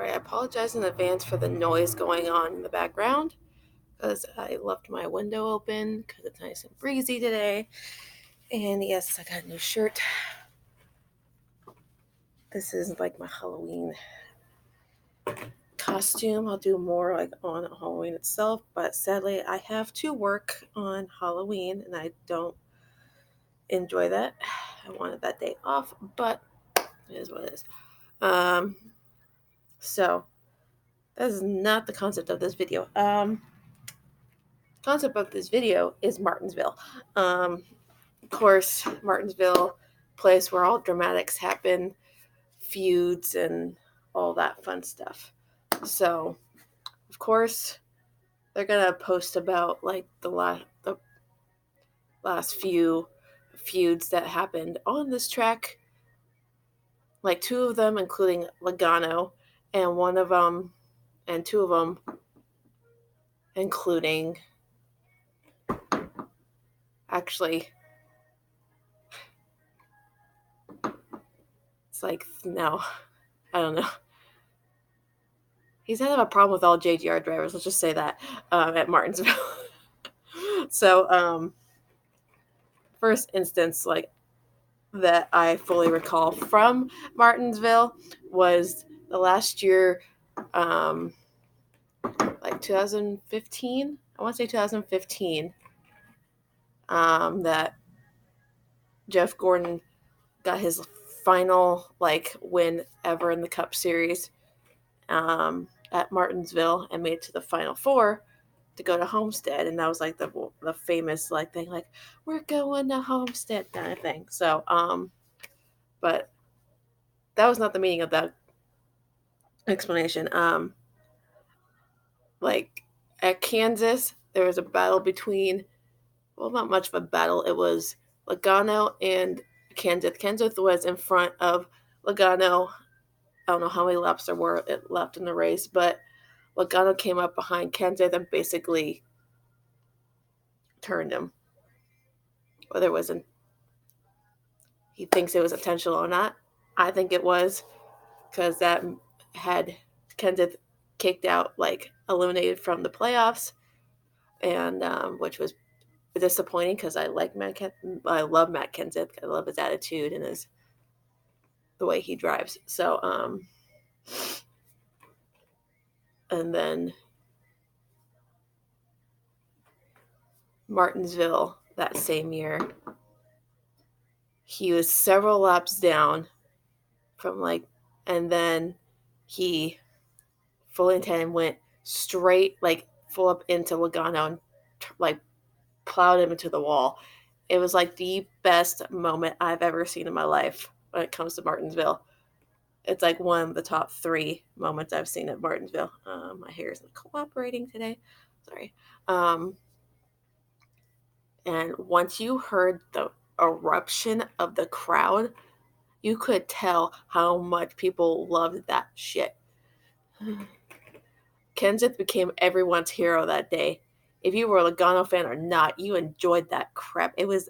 Sorry, I apologize in advance for the noise going on in the background because I left my window open because it's nice and breezy today. And yes, I got a new shirt. This is like my Halloween costume. I'll do more like on Halloween itself, but sadly I have to work on Halloween and I don't enjoy that. I wanted that day off, but it is what it is. So that is not the concept of this video. Concept of this video is Martinsville. Of course, Martinsville, place where all dramatics happen, feuds, and all that fun stuff. So, of course, they're gonna post about like the last few feuds that happened on this track. Like two of them, including Logano, and one of them, and two of them, including actually. It's like, no, I don't know. He's had a problem with all JGR drivers, let's just say that, at Martinsville. So, first instance, like, that I fully recall from Martinsville was the last year, like 2015. I want to say 2015, that Jeff Gordon got his final, like, win ever in the Cup Series, at Martinsville and made it to the Final Four to go to Homestead, and that was like the famous like thing, like we're going to Homestead kind of thing. So, but that was not the meaning of that explanation. Like at Kansas, there was a battle between, well, not much of a battle. It was Logano and Kansas. Kansas was in front of Logano. I don't know how many laps there were left in the race, but Logano came up behind Kenseth and basically turned him. Whether it wasn't, he thinks it was intentional or not, I think it was, because that had Kenseth kicked out, like eliminated from the playoffs, and which was disappointing because I like I love Matt Kenseth. I love his attitude and the way he drives. So, and then Martinsville that same year, he was several laps down from like, and then he fully intended went straight, like full up into Logano and like plowed him into the wall. It was like the best moment I've ever seen in my life when it comes to Martinsville. It's like one of the top 3 moments I've seen at Martinsville. My hair isn't cooperating today. Sorry. And once you heard the eruption of the crowd, you could tell how much people loved that shit. Kenseth became everyone's hero that day. If you were a Logano fan or not, you enjoyed that crap. It was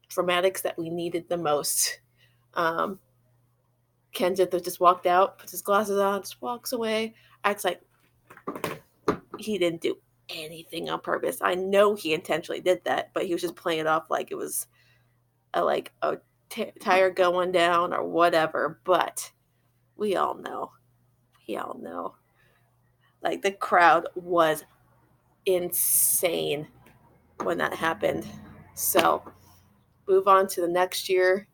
dramatics that we needed the most. Kenseth just walked out, puts his glasses on, just walks away, acts like he didn't do anything on purpose. I know he intentionally did that, but he was just playing it off like it was a tire going down or whatever. But we all know. Like, the crowd was insane when that happened. So, move on to the next year.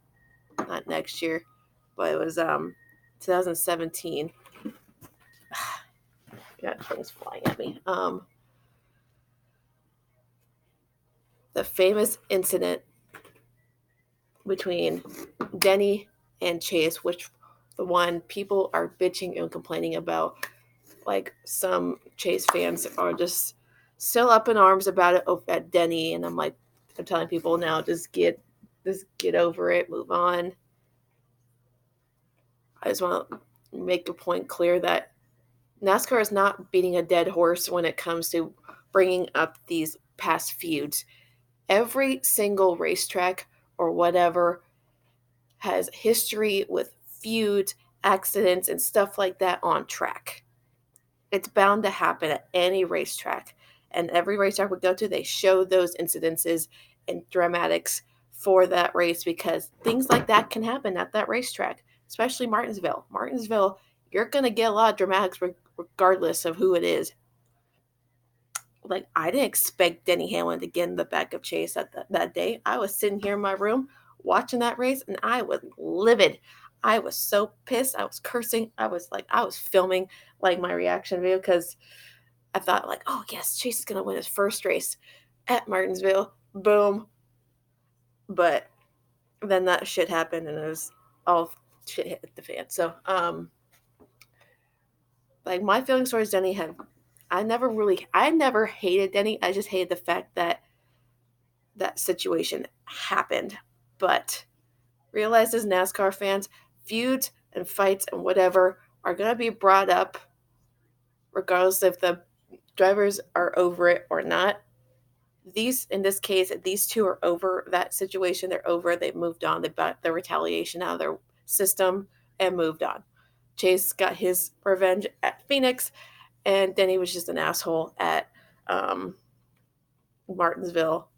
Not next year, but it was 2017. Got things flying at me. The famous incident between Denny and Chase, which the one people are bitching and complaining about. Like, some Chase fans are just still up in arms about it at Denny, and I'm telling people now, just get over it, move on. I just want to make a point clear that NASCAR is not beating a dead horse when it comes to bringing up these past feuds. Every single racetrack or whatever has history with feuds accidents and stuff like that on track. It's bound to happen at any racetrack. And every racetrack we go to, they show those incidences and dramatics for that race because things like that can happen at that racetrack, especially Martinsville. Martinsville, you're going to get a lot of dramatics regardless of who it is. Like, I didn't expect Denny Hamlin to get in the back of Chase that day. I was sitting here in my room watching that race, and I was livid. I was so pissed. I was cursing. I was filming like my reaction video because I thought like, oh yes, Chase is gonna win his first race at Martinsville. Boom. But then that shit happened, and it was all shit hit the fan. So, like my feelings towards Denny I never hated Denny. I just hated the fact that that situation happened. But realize as NASCAR fans, feuds and fights and whatever are going to be brought up regardless if the drivers are over it or not. In this case, these two are over that situation. They're over. They've moved on. They got the retaliation out of their system and moved on. Chase got his revenge at Phoenix, and Denny was just an asshole at Martinsville.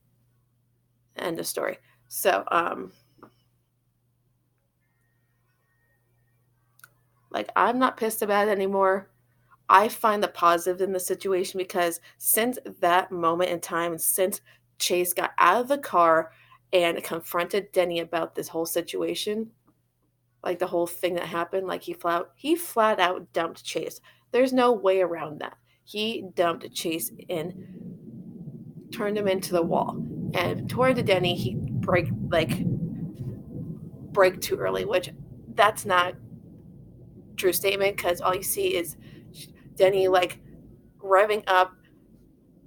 End of story. So, like, I'm not pissed about it anymore. I find the positive in the situation because since that moment in time, and since Chase got out of the car and confronted Denny about this whole situation, like the whole thing that happened, like he flat out dumped Chase. There's no way around that. He dumped Chase and turned him into the wall. And toward the Denny, he brake too early, which that's not true statement because all you see is Denny like revving up,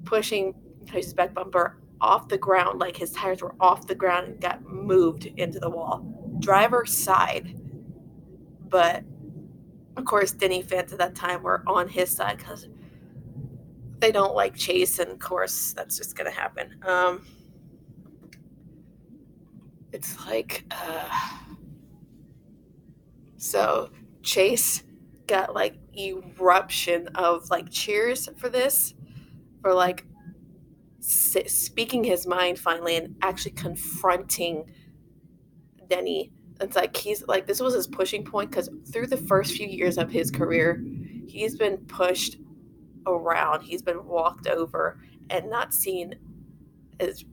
pushing his back bumper off the ground, like his tires were off the ground and got moved into the wall. Driver's side. But of course, Denny fans at that time were on his side because they don't like Chase, and of course, that's just gonna happen. It's like, so Chase got like eruption of like cheers for this, for like speaking his mind finally and actually confronting Denny. It's like he's like, this was his pushing point because through the first few years of his career, he's been pushed around, he's been walked over and not seen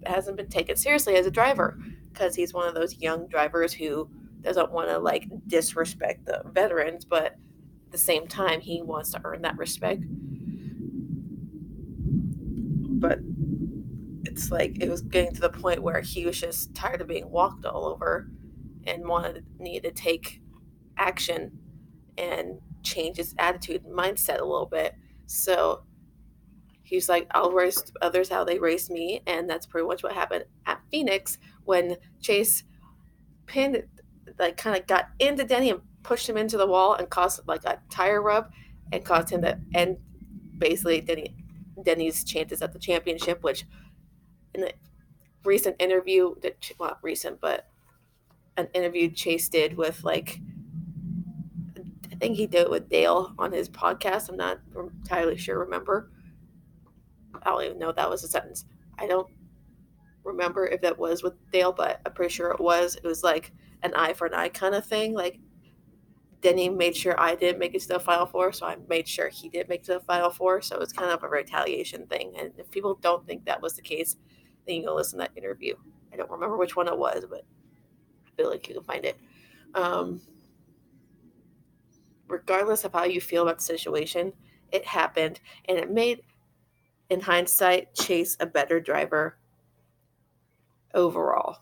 hasn't been taken seriously as a driver because he's one of those young drivers who doesn't want to like disrespect the veterans, but at the same time he wants to earn that respect. But it's like it was getting to the point where he was just tired of being walked all over and needed to take action and change his attitude and mindset a little bit. So he's like, I'll race others how they race me. And that's pretty much what happened at Phoenix when Chase pinned, like kind of got into Denny and pushed him into the wall and caused like a tire rub and caused him to end basically Denny's chances at the championship, which in a recent interview, well, not recent, but an interview Chase did with like, I think he did it with Dale on his podcast. I'm not entirely sure, remember. I don't even know if that was a sentence. I don't remember if that was with Dale, but I'm pretty sure it was. It was like an eye for an eye kind of thing. Like, Denny made sure I didn't make it to the Final Four, so I made sure he didn't make it to the Final Four. So it's kind of a retaliation thing. And if people don't think that was the case, then you can go listen to that interview. I don't remember which one it was, but I feel like you can find it. Regardless of how you feel about the situation, it happened, and it made, in hindsight, Chase a better driver overall.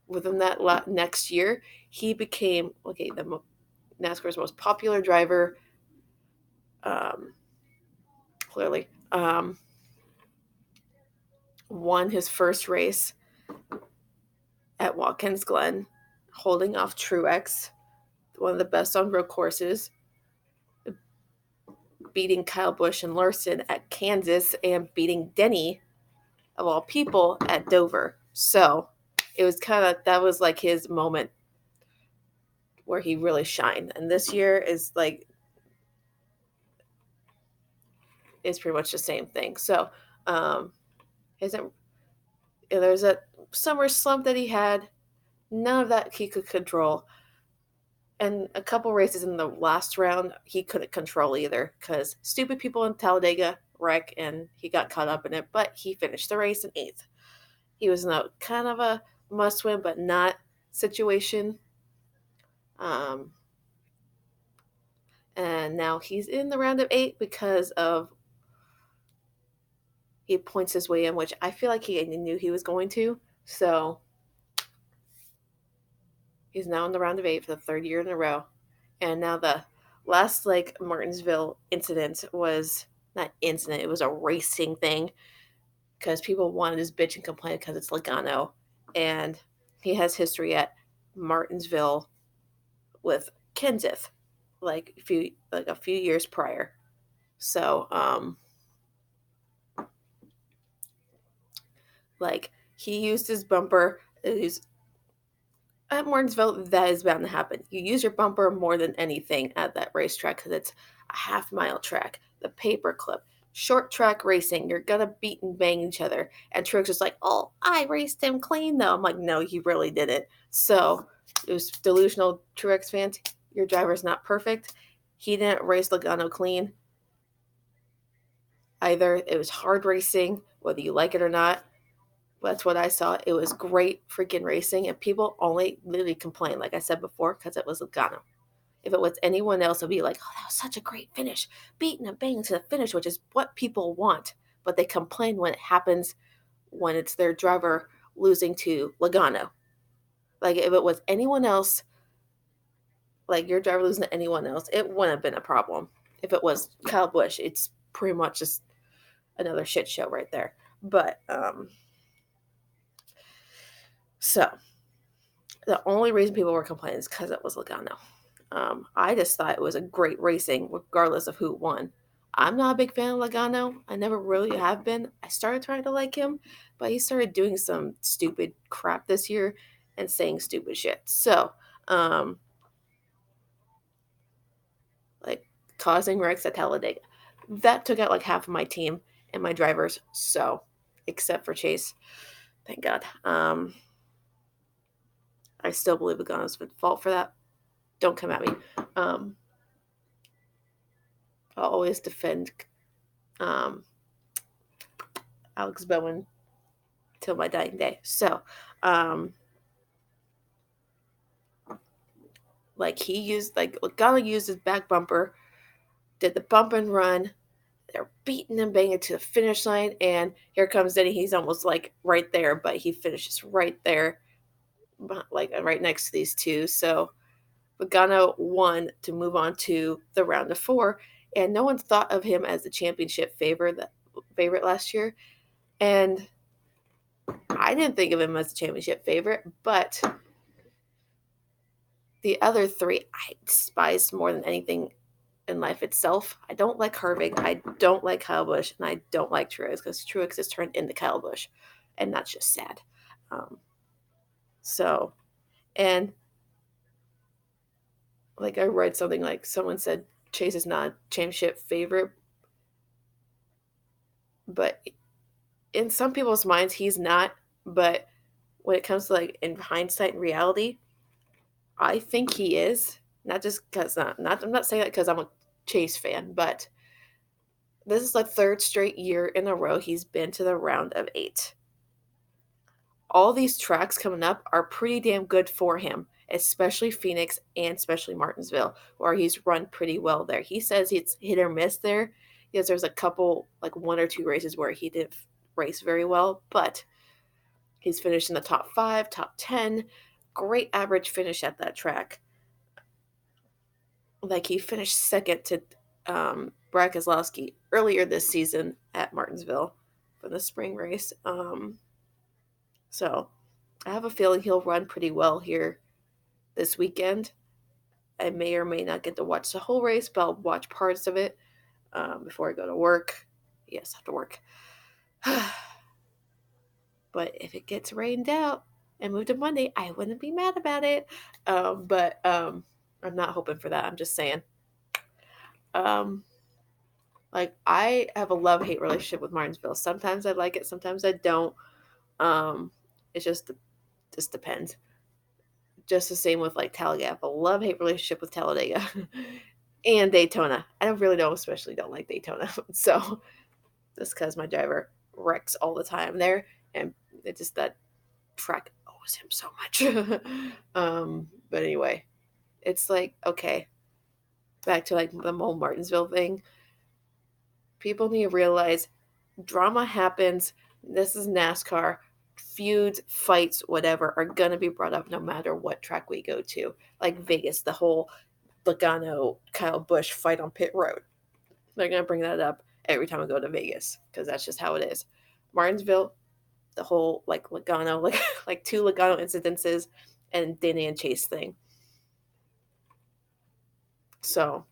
Within that next year, he became the NASCAR's most popular driver. Clearly, won his first race at Watkins Glen, holding off Truex, one of the best on road courses, beating Kyle Busch and Larson at Kansas, and beating Denny, of all people, at Dover. So it was that was like his moment where he really shined. And this year is pretty much the same thing. So isn't there's a summer slump that he had. None of that he could control. And a couple races in the last round he couldn't control either because stupid people in Talladega wreck and he got caught up in it. But he finished the race in 8th. He was in a kind of a must win but not situation. Um, and now he's in the round of 8 because of he points his way in, which I feel like he knew he was going to. So he's now in the round of 8 for the 3rd year in a row. And now the last Martinsville incident was not incident, it was a racing thing because people wanted his bitch and complain because it's Logano. And he has history at Martinsville with Kenseth, a few years prior. So he used his bumper. At Martinsville, that is bound to happen. You use your bumper more than anything at that racetrack because it's a half-mile track, the paperclip, short track racing. You're gonna beat and bang each other. And Truex was like, "Oh, I raced him clean, though." I'm like, "No, you really didn't." So it was delusional, Truex fans. Your driver's not perfect. He didn't race Logano clean either. It was hard racing, whether you like it or not. That's what I saw. It was great freaking racing, and people only literally complained, like I said before, because it was Logano. If it was anyone else, it would be like, "Oh, that was such a great finish, beating and banging to the finish," which is what people want. But they complain when it happens when it's their driver losing to Logano. Like if it was anyone else, like your driver losing to anyone else, it wouldn't have been a problem. If it was Kyle Busch, it's pretty much just another shit show right there. But so the only reason people were complaining is because it was Logano. I just thought it was a great racing, regardless of who won. I'm not a big fan of Logano. I never really have been. I started trying to like him, but he started doing some stupid crap this year and saying stupid shit. So, um, like causing wrecks at Talladega. That took out like half of my team and my drivers. So, except for Chase, thank God. I still believe Logano's at fault for that. Don't come at me. Um, I'll always defend um, Alex Bowen till my dying day. So, he used Logano used his back bumper, did the bump and run. They're beating and banging to the finish line, and here comes Denny. He's almost right there, but he finishes right there, right next to these two. So Logano won to move on to the round of 4, and no one thought of him as the championship favorite last year, and I didn't think of him as the championship favorite, but the other 3 I despise more than anything in life itself. I don't like Harvick, I don't like Kyle Busch, and I don't like Truex because Truex has turned into Kyle Busch, and that's just sad. So, and I read something someone said Chase is not a championship favorite, but in some people's minds he's not. But when it comes to in hindsight and reality, I think he is. Not just because I'm not saying that because I'm a Chase fan, but this is the 3rd straight year in a row he's been to the round of 8. All these tracks coming up are pretty damn good for him, especially Phoenix and especially Martinsville, where he's run pretty well there. He says it's hit or miss there because there's a couple, 1 or 2 races where he didn't race very well, but he's finished in the top 5, top 10. Great average finish at that track. He finished second to Brad Keselowski earlier this season at Martinsville for the spring race. So I have a feeling he'll run pretty well here this weekend. I may or may not get to watch the whole race, but I'll watch parts of it before I go to work. Yes, I have to work. But if it gets rained out and moved to Monday, I wouldn't be mad about it. I'm not hoping for that. I'm just saying. Um, like I have a love-hate relationship with Martinsville. Sometimes I like it, sometimes I don't. Um, it just depends. Just the same with like Talladega. I have a love-hate relationship with Talladega and Daytona. I really don't, especially don't like Daytona. So just because my driver wrecks all the time there, and it just that track owes him so much. But anyway, it's like okay, back to like the whole Martinsville thing. People need to realize drama happens. This is NASCAR. Feuds, fights, whatever, are going to be brought up no matter what track we go to. Like Vegas, the whole Logano Kyle Busch fight on pit road. They're going to bring that up every time I go to Vegas because that's just how it is. Martinsville, the whole like Logano, like two Logano incidences and Danny and Chase thing. So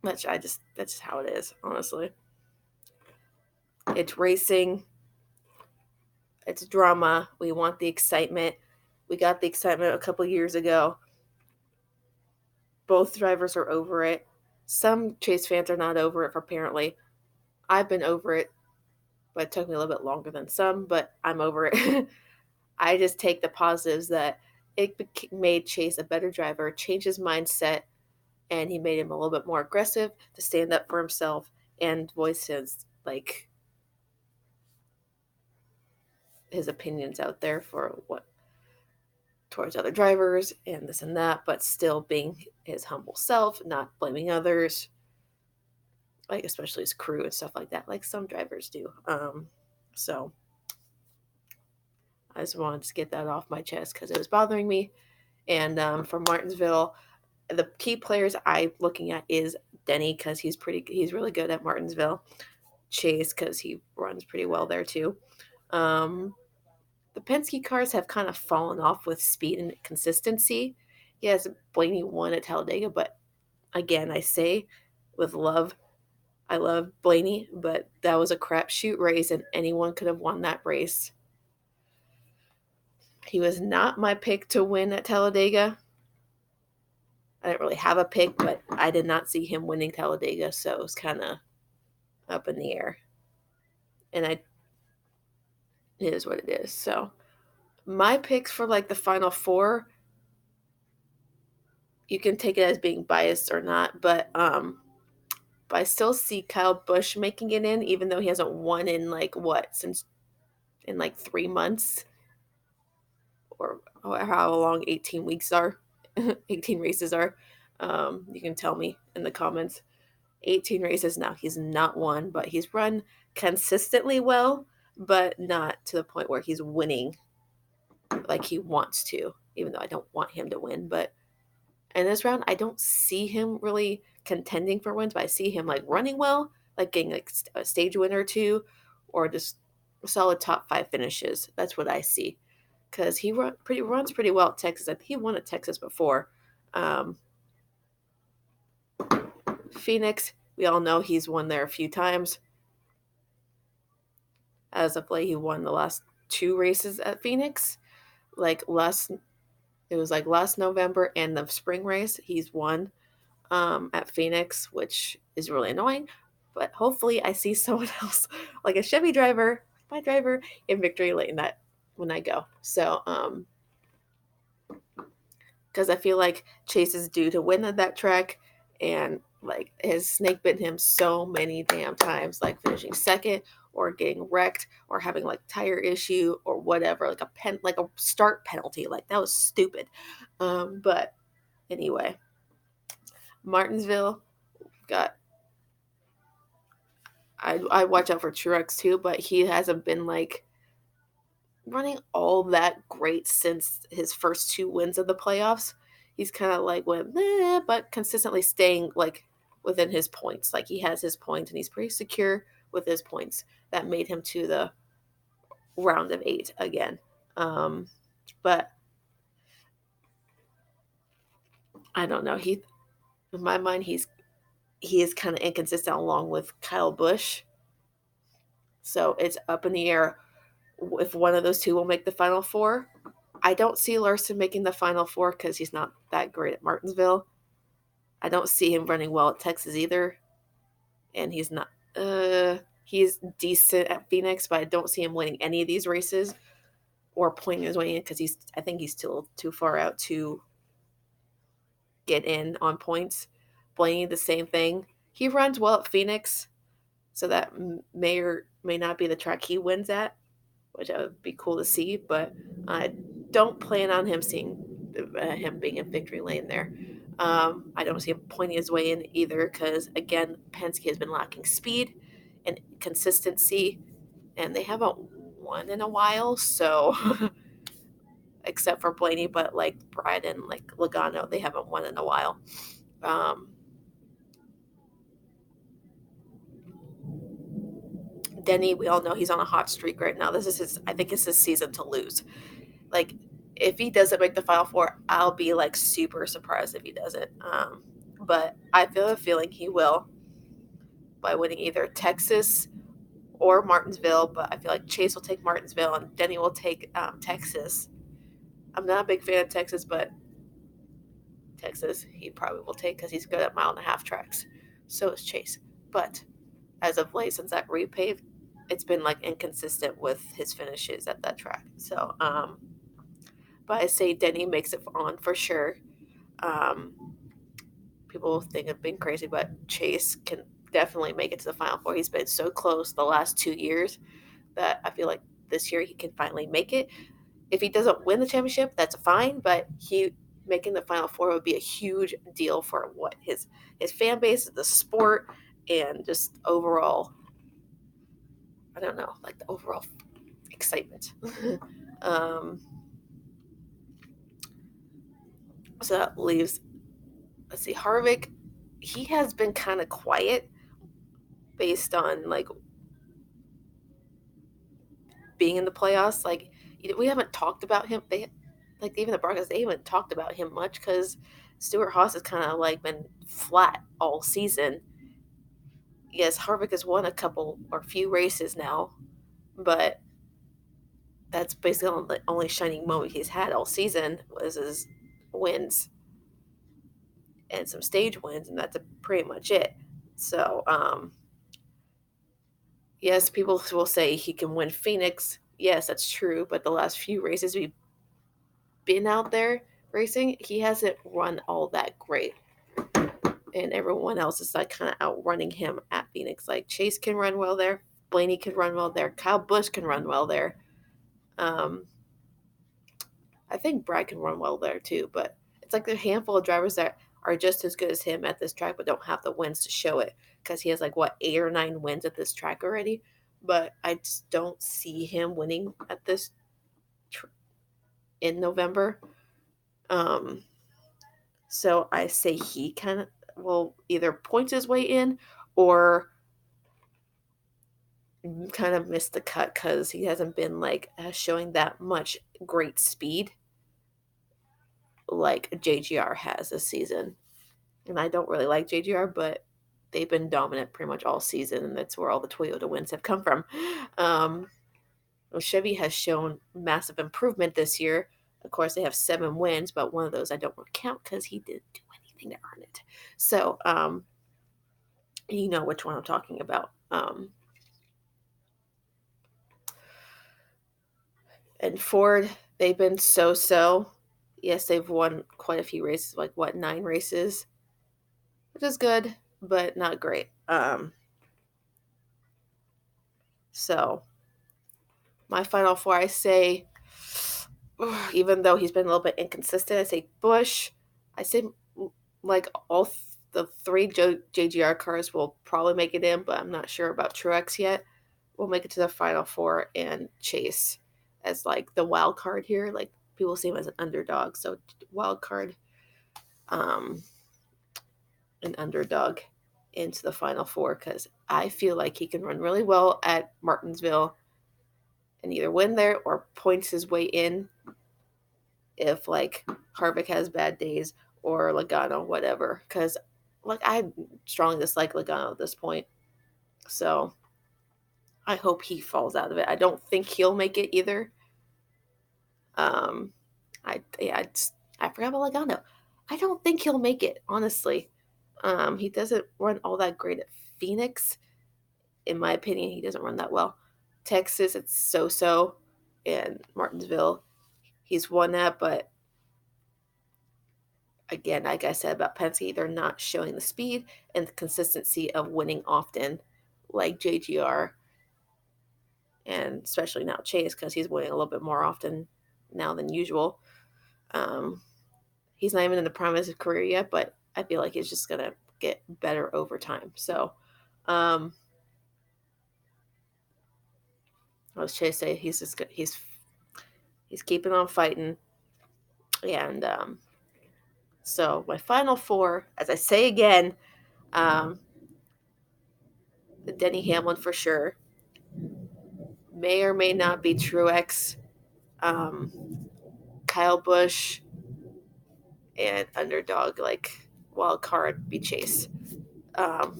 that's just how it is, honestly. It's racing. It's drama. We want the excitement. We got the excitement a couple years ago. Both drivers are over it. Some Chase fans are not over it, apparently. I've been over it, but it took me a little bit longer than some, but I'm over it. I just take the positives that it made Chase a better driver, changed his mindset, and he made him a little bit more aggressive to stand up for himself and voice his opinions out there for what towards other drivers and this and that, but still being his humble self, not blaming others, like especially his crew and stuff like that, like some drivers do. So I just wanted to get that off my chest because it was bothering me. And for Martinsville, the key players I'm looking at is Denny because he's really good at Martinsville. Chase because he runs pretty well there too. The Penske cars have kind of fallen off with speed and consistency. Yes, Blaney won at Talladega, but again, I say with love, I love Blaney, but that was a crapshoot race, and anyone could have won that race. He was not my pick to win at Talladega. I didn't really have a pick, but I did not see him winning Talladega, so it was kind of up in the air. And it is what it is. So my picks for like the final four, you can take it as being biased or not, but I still see Kyle Busch making it in, even though he hasn't won in like what since in like 3 months or how long 18 weeks are, 18 races are. You can tell me in the comments. 18 races now. He's not won, but he's run consistently well, but not to the point where he's winning like he wants to, even though I don't want him to win. But in this round, I don't see him really contending for wins, but I see him like running well, like getting like a stage win or two, or just solid top 5 finishes. That's what I see. Because he runs pretty well at Texas. I think he won at Texas before. Phoenix, we all know he's won there a few times. As of late, he won the last 2 races at Phoenix. It was like last November and the spring race. He's won at Phoenix, which is really annoying. But hopefully, I see someone else, like a Chevy driver, my driver, in victory lane that when I go. So, because I feel like Chase is due to win at that track, and like his snake bitten him so many damn times, like finishing second or getting wrecked or having like tire issue or whatever, like a start penalty, like that was stupid. But anyway, Martinsville got. I watch out for Truex too, but he hasn't been like running all that great since his first 2 wins of the playoffs. He's kind of like went, but consistently staying like within his points. Like he has his points and he's pretty secure with his points. That made him to the round of 8 again. But I don't know. In my mind, he is kind of inconsistent along with Kyle Busch. So it's up in the air if one of those two will make the final 4. I don't see Larson making the Final Four because he's not that great at Martinsville. I don't see him running well at Texas either, and he's not. He's decent at Phoenix, but I don't see him winning any of these races or pointing his way in because I think he's still too far out to get in on points. Blaney, the same thing. He runs well at Phoenix, so that may or may not be the track he wins at, which would be cool to see. But I don't plan on him him being in victory lane there. I don't see him pointing his way in either because, again, Penske has been lacking speed and consistency, and they haven't won in a while. So, except for Blaney, but like Brad and like Logano, they haven't won in a while. Denny, we all know he's on a hot streak right now. This is I think it's his season to lose. Like, if he doesn't make the Final Four, I'll be like super surprised if he doesn't. But I feel a feeling he will by winning either Texas or Martinsville. But I feel like Chase will take Martinsville and Denny will take Texas. I'm not a big fan of Texas, but Texas he probably will take because he's good at 1.5 tracks. So is Chase. But as of late, since that repaved, it's been like inconsistent with his finishes at that track. So, but I say Denny makes it on for sure. People think I've been crazy, but Chase can definitely make it to the Final Four. He's been so close the last 2 years that I feel like this year he can finally make it. If he doesn't win the championship, that's fine, but he making the Final Four would be a huge deal for what his fan base, the sport, and just overall, I don't know, like the overall excitement. So that leaves, let's see, Harvick. He has been kind of quiet based on like being in the playoffs. Like, we haven't talked about him. They like even the broadcast, they haven't talked about him much because Stewart Haas has kind of like been flat all season. Yes, Harvick has won a couple or few races now, but that's basically the only shining moment he's had all season was his wins and some stage wins, and that's pretty much it. So, yes, people will say he can win Phoenix. Yes, that's true, but the last few races we've been out there racing, he hasn't run all that great. And everyone else is like kind of outrunning him at Phoenix. Like Chase can run well there, Blaney can run well there, Kyle Busch can run well there. I think Brad can run well there too, but it's like a handful of drivers that are just as good as him at this track, but don't have the wins to show it because he has like 8 or 9 wins at this track already. But I just don't see him winning at this in November. So I say he kind of will either point his way in or kind of miss the cut because he hasn't been like showing that much great speed like JGR has this season. And I don't really like JGR, but they've been dominant pretty much all season, and that's where all the Toyota wins have come from. Chevy has shown massive improvement this year. Of course, they have 7 wins, but one of those I don't count because he didn't do anything to earn it. So, you know which one I'm talking about. And Ford, they've been so. Yes, they've won quite a few races, like 9 races, which is good, but not great. So my Final Four, I say, even though he's been a little bit inconsistent, I say Busch. I say like all the 3 JGR cars will probably make it in, but I'm not sure about Truex yet. We'll make it to the Final Four, and Chase as like the wild card here. Like people see him as an underdog, so wild card, an underdog into the Final Four because I feel like he can run really well at Martinsville and either win there or points his way in if like Harvick has bad days or Logano, whatever. Because like I strongly dislike Logano at this point, so I hope he falls out of it. I don't think he'll make it either. I forgot about Logano. I don't think he'll make it, honestly. He doesn't run all that great at Phoenix. In my opinion, he doesn't run that well. Texas, it's so-so. And Martinsville, he's won that, but again, like I said about Penske, they're not showing the speed and the consistency of winning often, like JGR, and especially now Chase, because he's winning a little bit more often now than usual. Um, he's not even in the prime of his career yet, but I feel like he's just gonna get better over time. So, I was Chase say he's keeping on fighting, and so my final four, as I say again, um, the Denny Hamlin for sure, may or may not be Truex, Kyle Busch, and underdog like wild card be Chase.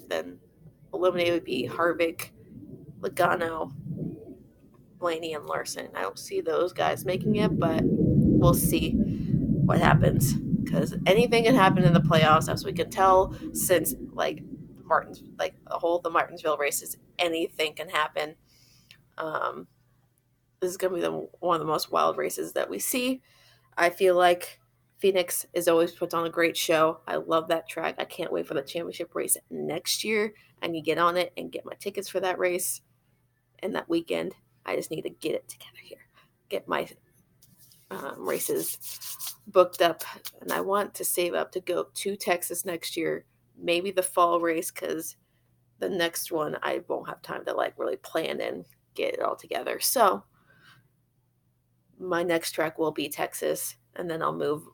Then eliminated would be Harvick, Logano, Blaney, and Larson. I don't see those guys making it, but we'll see what happens, because anything can happen in the playoffs, as we can tell since the Martinsville races. Anything can happen. Um, this is going to be one of the most wild races that we see. I feel like Phoenix is always puts on a great show. I love that track. I can't wait for the championship race next year. I need to get on it and get my tickets for that race and that weekend. I just need to get it together here, get my races booked up, and I want to save up to go to Texas next year, maybe the fall race, because the next one I won't have time to really plan and get it all together. So my next track will be Texas, and then I'll move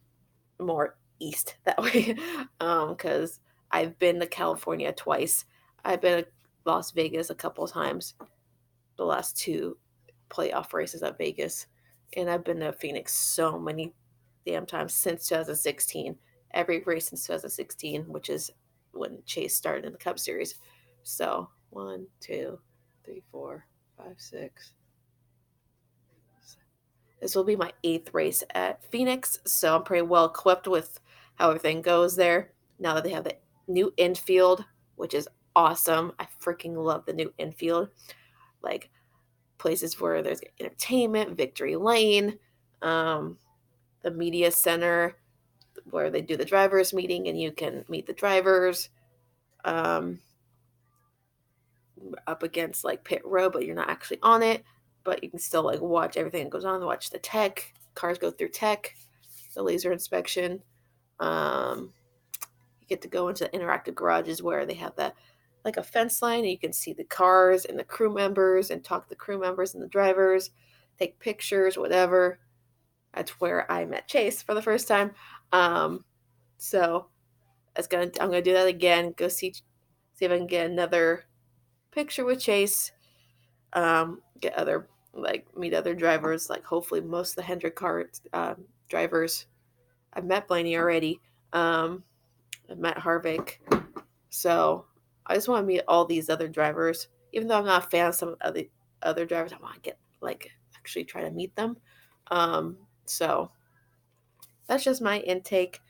more east that way, because I've been to California twice. I've been to Las Vegas a couple times, the last two playoff races at Vegas, and I've been to Phoenix so many damn times since 2016. Every race since 2016, which is when Chase started in the Cup Series. So 1, 2, 3, 4, 5, 6. This will be my 8th race at Phoenix, so I'm pretty well equipped with how everything goes there. Now that they have the new infield, which is awesome. I freaking love the new infield. Like places where there's entertainment, Victory Lane, the media center where they do the drivers meeting and you can meet the drivers, up against pit row, but you're not actually on it, but you can still watch everything that goes on, watch the tech, cars go through tech, the laser inspection. You get to go into the interactive garages where they have that a fence line, and you can see the cars and the crew members and talk to the crew members and the drivers, take pictures, whatever. That's where I met Chase for the first time. So I'm gonna do that again. Go see if I can get another picture with Chase. Get other meet other drivers. Hopefully most of the Hendrick car drivers. I've met Blaney already. I've met Harvick. So I just want to meet all these other drivers. Even though I'm not a fan of some of the other drivers, I want to get actually try to meet them. So that's just my intake.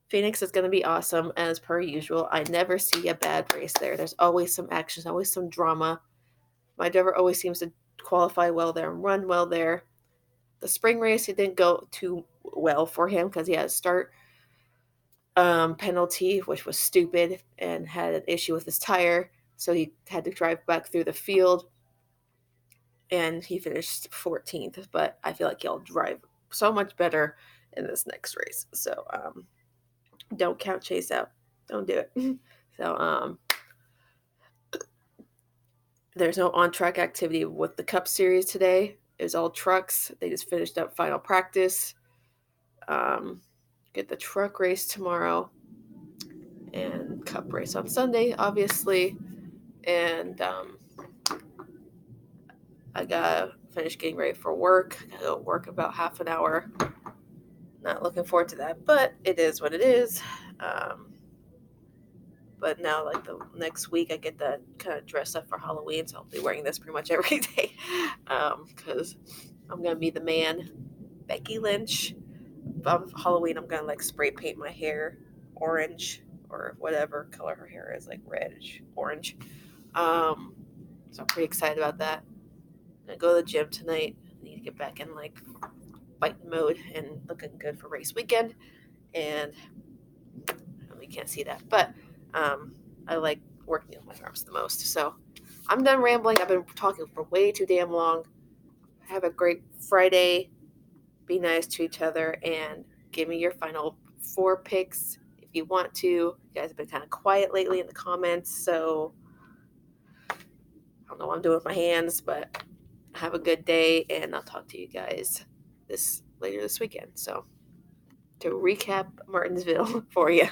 Phoenix is going to be awesome, as per usual. I never see a bad race there. There's always some action, always some drama. My driver always seems to qualify well there and run well there. The spring race, it didn't go too well for him because he had a start penalty, which was stupid, and had an issue with his tire. So he had to drive back through the field, and he finished 14th. But I feel like he'll drive so much better in this next race. So don't count Chase out. Don't do it. So there's no on-track activity with the Cup Series today. It was all trucks. They just finished up final practice. Get the truck race tomorrow and Cup race on Sunday, obviously. And I gotta finish getting ready for work. I gotta go work about half an hour. Not looking forward to that, but it is what it is. But now, the next week, I get to kind of dress up for Halloween, so I'll be wearing this pretty much every day, because I'm gonna be the man, Becky Lynch, on Halloween, I'm gonna like spray paint my hair orange or whatever color her hair is, like reddish orange. So I'm pretty excited about that. I'm gonna go to the gym tonight. I need to get back in like fight mode and looking good for race weekend. And we can't see that, but I like working on my arms the most. So I'm done rambling. I've been talking for way too damn long. Have a great Friday. Be nice to each other and give me your final 4 picks if you want to. You guys have been kind of quiet lately in the comments, so I don't know what I'm doing with my hands, but have a good day, and I'll talk to you guys later this weekend. So to recap Martinsville for you,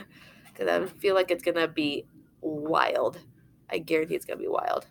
because I feel like it's gonna be wild. I guarantee it's gonna be wild.